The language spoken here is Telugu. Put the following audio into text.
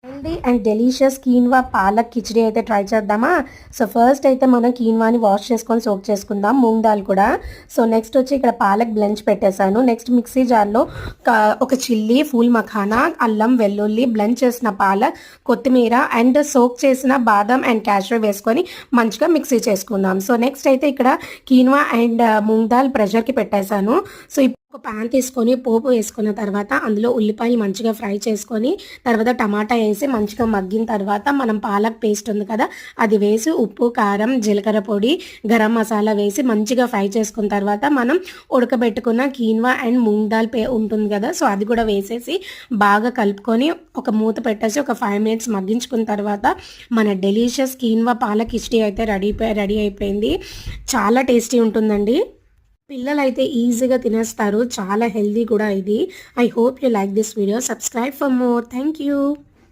Healthy and delicious quinoa palak khichdi అయితే ట్రై చేద్దామా. సో ఫస్ట్ అయితే మనం కీన్వాని వాష్ చేసుకొని సోక్ చేసుకుందాం, మూంగ్ దాల్ కూడా. సో నెక్స్ట్ వచ్చి ఇక్కడ పాలక్ బ్లెంచ్ పెట్టేశాను. నెక్స్ట్ మిక్సీ జార్లో ఒక చిల్లీ, ఫూల్ మఖానా, అల్లం, వెల్లుల్లి, బ్లెంచ్ చేసిన పాలక్, కొత్తిమీర అండ్ సోక్ చేసిన బాదం అండ్ క్యాష్యూ వేసుకొని మంచిగా మిక్సీ చేసుకుందాం. సో నెక్స్ట్ అయితే ఇక్కడ కీన్వా అండ్ మూంగ్ దాల్ ప్రెషర్కి పెట్టేశాను. సో ఒక ప్యాన్ తీసుకొని పోపు వేసుకున్న తర్వాత అందులో ఉల్లిపాయలు మంచిగా ఫ్రై చేసుకొని తర్వాత టమాటా వేసి మంచిగా మగ్గిన తర్వాత మనం పాలక్ పేస్ట్ ఉంది కదా అది వేసి ఉప్పు, కారం, జీలకర్ర పొడి, గరం మసాలా వేసి మంచిగా ఫ్రై చేసుకున్న తర్వాత మనం ఉడకబెట్టుకున్న కీన్వా అండ్ మూంగ్ దాల్ ఉంటుంది కదా సో అది కూడా వేసేసి బాగా కలుపుకొని ఒక మూత పెట్టేసి ఒక 5 minutes మగ్గించుకున్న తర్వాత మన డెలీషియస్ కీన్వా పాలక్ కిచడీ అయితే రెడీ అయిపోయింది. చాలా టేస్టీ ఉంటుందండి. పిల్లలైతే ఈజీగా తినేస్తారు. చాలా హెల్దీ కూడా ఇది. I hope you like this video. Subscribe for more. Thank you.